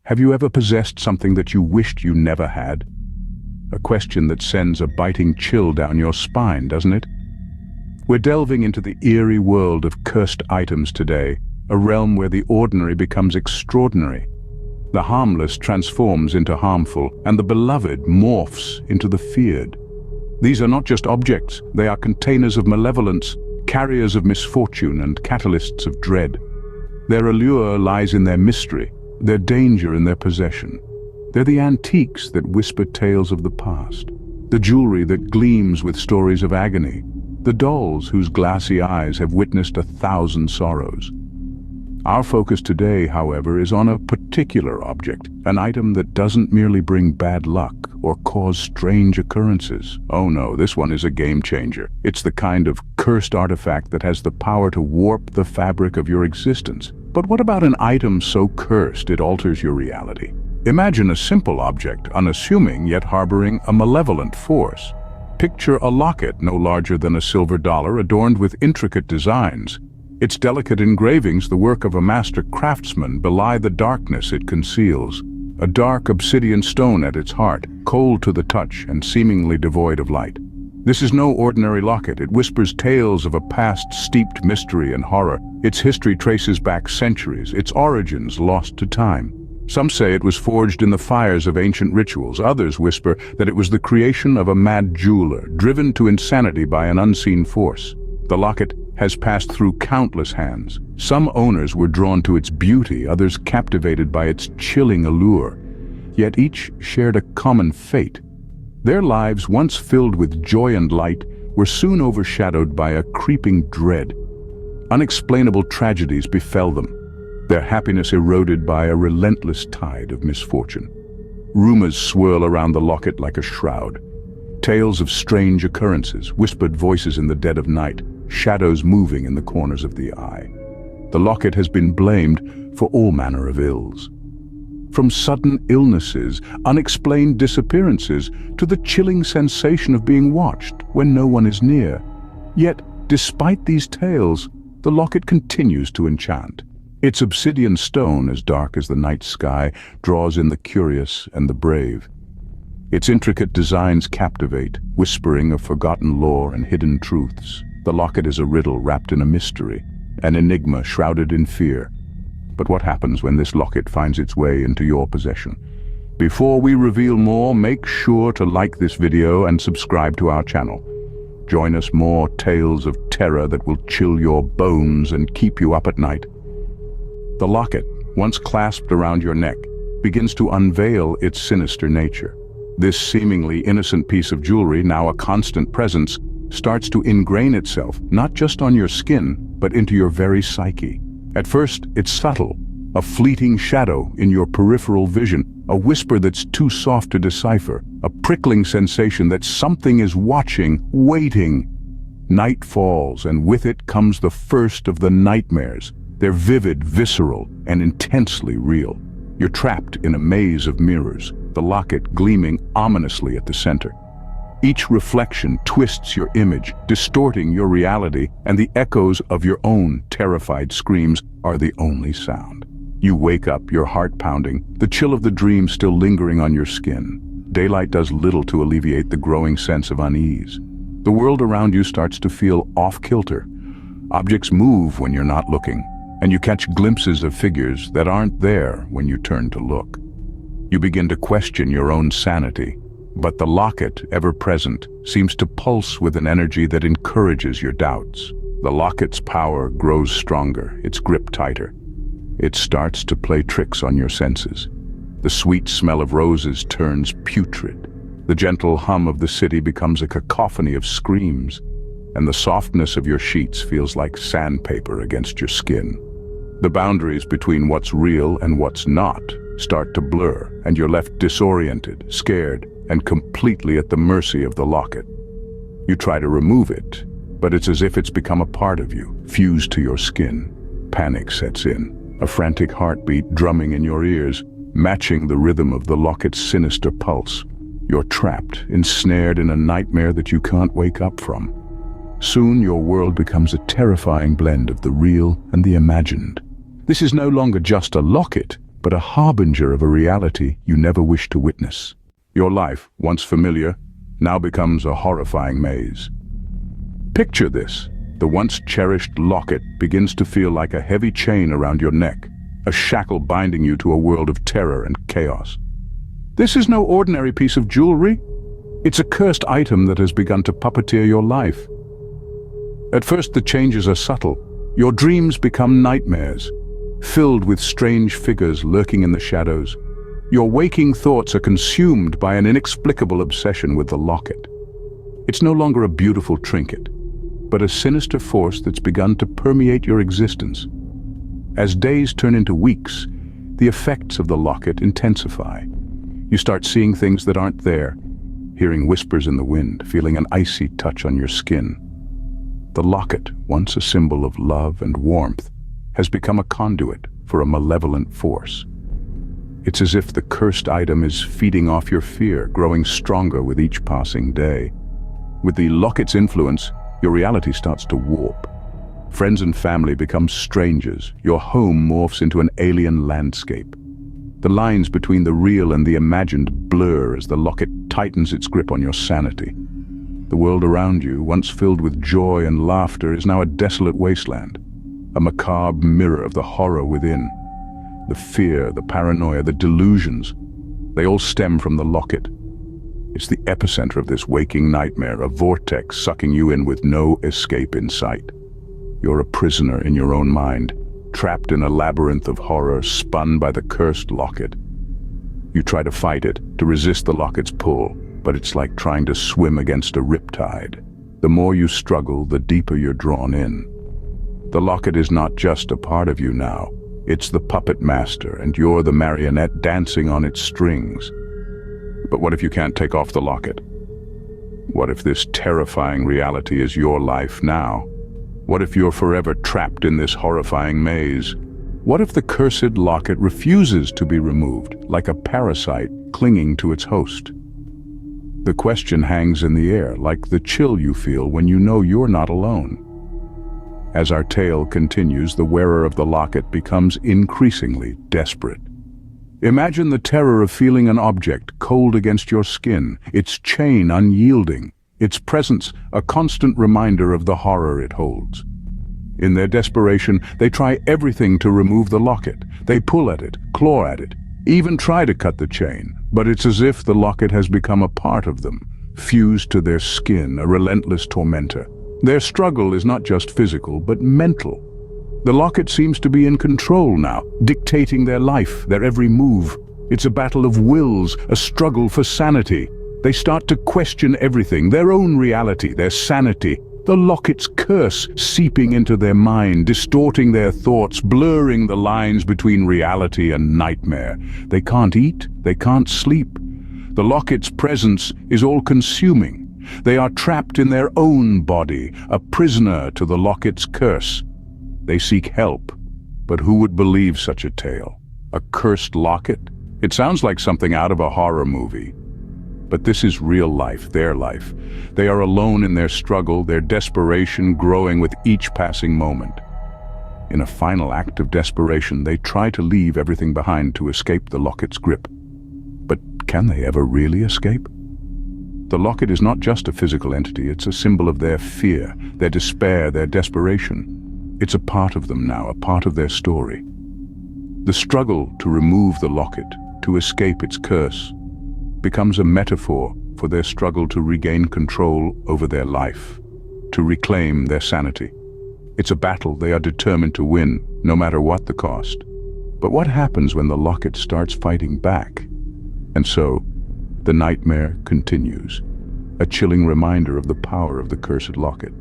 Have you ever possessed something that you wished you never had? A question that sends a biting chill down your spine, doesn't it? We're delving into the eerie world of cursed items today, a realm where the ordinary becomes extraordinary. The harmless transforms into harmful, and the beloved morphs into the feared. These are not just objects, they are containers of malevolence, carriers of misfortune and catalysts of dread. Their allure lies in their mystery, their danger in their possession. They're the antiques that whisper tales of the past, the jewelry that gleams with stories of agony, the dolls whose glassy eyes have witnessed 1,000 sorrows. Our focus today, however, is on a particular object, an item that doesn't merely bring bad luck or cause strange occurrences. Oh no, this one is a game changer. It's the kind of cursed artifact that has the power to warp the fabric of your existence. But what about an item so cursed it alters your reality? Imagine a simple object, unassuming yet harboring a malevolent force. Picture a locket no larger than a silver dollar adorned with intricate designs. Its delicate engravings, the work of a master craftsman, belie the darkness it conceals. A dark obsidian stone at its heart, cold to the touch and seemingly devoid of light. This is no ordinary locket. It whispers tales of a past steeped mystery and horror. Its history traces back centuries, its origins lost to time. Some say it was forged in the fires of ancient rituals. Others whisper that it was the creation of a mad jeweler, driven to insanity by an unseen force. The locket has passed through countless hands. Some owners were drawn to its beauty, others captivated by its chilling allure. Yet each shared a common fate. Their lives, once filled with joy and light, were soon overshadowed by a creeping dread. Unexplainable tragedies befell them, their happiness eroded by a relentless tide of misfortune. Rumors swirl around the locket like a shroud. Tales of strange occurrences, whispered voices in the dead of night, shadows moving in the corners of the eye. The locket has been blamed for all manner of ills. From sudden illnesses, unexplained disappearances, to the chilling sensation of being watched when no one is near. Yet, despite these tales, the locket continues to enchant. Its obsidian stone, as dark as the night sky, draws in the curious and the brave. Its intricate designs captivate, whispering of forgotten lore and hidden truths. The locket is a riddle wrapped in a mystery, an enigma shrouded in fear. But what happens when this locket finds its way into your possession? Before we reveal more, make sure to like this video and subscribe to our channel. Join us more tales of terror that will chill your bones and keep you up at night. The locket, once clasped around your neck, begins to unveil its sinister nature. This seemingly innocent piece of jewelry, now a constant presence, starts to ingrain itself not just on your skin, but into your very psyche. At first, it's subtle, a fleeting shadow in your peripheral vision, a whisper that's too soft to decipher, a prickling sensation that something is watching, waiting. Night falls, and with it comes the first of the nightmares. They're vivid, visceral, and intensely real. You're trapped in a maze of mirrors, the locket gleaming ominously at the center. Each reflection twists your image, distorting your reality, and the echoes of your own terrified screams are the only sound. You wake up, your heart pounding, the chill of the dream still lingering on your skin. Daylight does little to alleviate the growing sense of unease. The world around you starts to feel off-kilter. Objects move when you're not looking, and you catch glimpses of figures that aren't there when you turn to look. You begin to question your own sanity. But the locket, ever present, seems to pulse with an energy that encourages your doubts. The locket's power grows stronger, its grip tighter. It starts to play tricks on your senses. The sweet smell of roses turns putrid. The gentle hum of the city becomes a cacophony of screams, and the softness of your sheets feels like sandpaper against your skin. The boundaries between what's real and what's not start to blur, and you're left disoriented, scared, and completely at the mercy of the locket. You try to remove it, but it's as if it's become a part of you, fused to your skin. Panic sets in, a frantic heartbeat drumming in your ears, matching the rhythm of the locket's sinister pulse. You're trapped, ensnared in a nightmare that you can't wake up from. Soon your world becomes a terrifying blend of the real and the imagined. This is no longer just a locket, but a harbinger of a reality you never wish to witness. Your life, once familiar, now becomes a horrifying maze. Picture this. The once cherished locket begins to feel like a heavy chain around your neck, a shackle binding you to a world of terror and chaos. This is no ordinary piece of jewelry. It's a cursed item that has begun to puppeteer your life. At first, the changes are subtle. Your dreams become nightmares, filled with strange figures lurking in the shadows. Your waking thoughts are consumed by an inexplicable obsession with the locket. It's no longer a beautiful trinket, but a sinister force that's begun to permeate your existence. As days turn into weeks, the effects of the locket intensify. You start seeing things that aren't there, hearing whispers in the wind, feeling an icy touch on your skin. The locket, once a symbol of love and warmth, has become a conduit for a malevolent force. It's as if the cursed item is feeding off your fear, growing stronger with each passing day. With the locket's influence, your reality starts to warp. Friends and family become strangers. Your home morphs into an alien landscape. The lines between the real and the imagined blur as the locket tightens its grip on your sanity. The world around you, once filled with joy and laughter, is now a desolate wasteland, a macabre mirror of the horror within. The fear, the paranoia, the delusions, they all stem from the locket. It's the epicenter of this waking nightmare, a vortex sucking you in with no escape in sight. You're a prisoner in your own mind, trapped in a labyrinth of horror spun by the cursed locket. You try to fight it, to resist the locket's pull, but it's like trying to swim against a riptide. The more you struggle, the deeper you're drawn in. The locket is not just a part of you now. It's the puppet master, and you're the marionette dancing on its strings. But what if you can't take off the locket? What if this terrifying reality is your life now? What if you're forever trapped in this horrifying maze? What if the cursed locket refuses to be removed, like a parasite clinging to its host? The question hangs in the air, like the chill you feel when you know you're not alone. As our tale continues, the wearer of the locket becomes increasingly desperate. Imagine the terror of feeling an object cold against your skin, its chain unyielding, its presence a constant reminder of the horror it holds. In their desperation, they try everything to remove the locket. They pull at it, claw at it, even try to cut the chain, but it's as if the locket has become a part of them, fused to their skin, a relentless tormentor. Their struggle is not just physical, but mental. The locket seems to be in control now, dictating their life, their every move. It's a battle of wills, a struggle for sanity. They start to question everything, their own reality, their sanity. The locket's curse seeping into their mind, distorting their thoughts, blurring the lines between reality and nightmare. They can't eat, they can't sleep. The locket's presence is all-consuming. They are trapped in their own body, a prisoner to the locket's curse. They seek help, but who would believe such a tale? A cursed locket? It sounds like something out of a horror movie. But this is real life, their life. They are alone in their struggle, their desperation growing with each passing moment. In a final act of desperation, they try to leave everything behind to escape the locket's grip. But can they ever really escape? The locket is not just a physical entity, it's a symbol of their fear, their despair, their desperation. It's a part of them now, a part of their story. The struggle to remove the locket, to escape its curse, becomes a metaphor for their struggle to regain control over their life, to reclaim their sanity. It's a battle they are determined to win, no matter what the cost. But what happens when the locket starts fighting back? And so, the nightmare continues, a chilling reminder of the power of the cursed locket.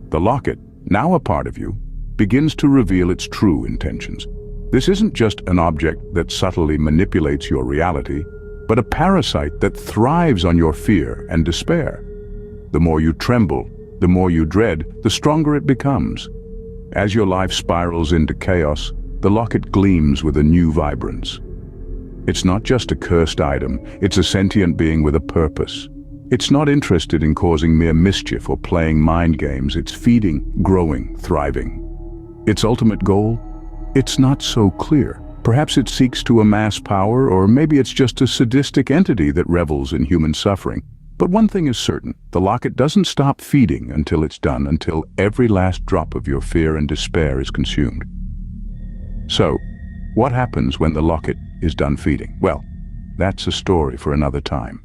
The locket, now a part of you, begins to reveal its true intentions. This isn't just an object that subtly manipulates your reality, but a parasite that thrives on your fear and despair. The more you tremble, the more you dread, the stronger it becomes. As your life spirals into chaos, the locket gleams with a new vibrance. It's not just a cursed item, it's a sentient being with a purpose. It's not interested in causing mere mischief or playing mind games, it's feeding, growing, thriving. Its ultimate goal? It's not so clear. Perhaps it seeks to amass power, or maybe it's just a sadistic entity that revels in human suffering. But one thing is certain, the Locket doesn't stop feeding until it's done, until every last drop of your fear and despair is consumed. So, what happens when the Locket is done feeding? Well, that's a story for another time.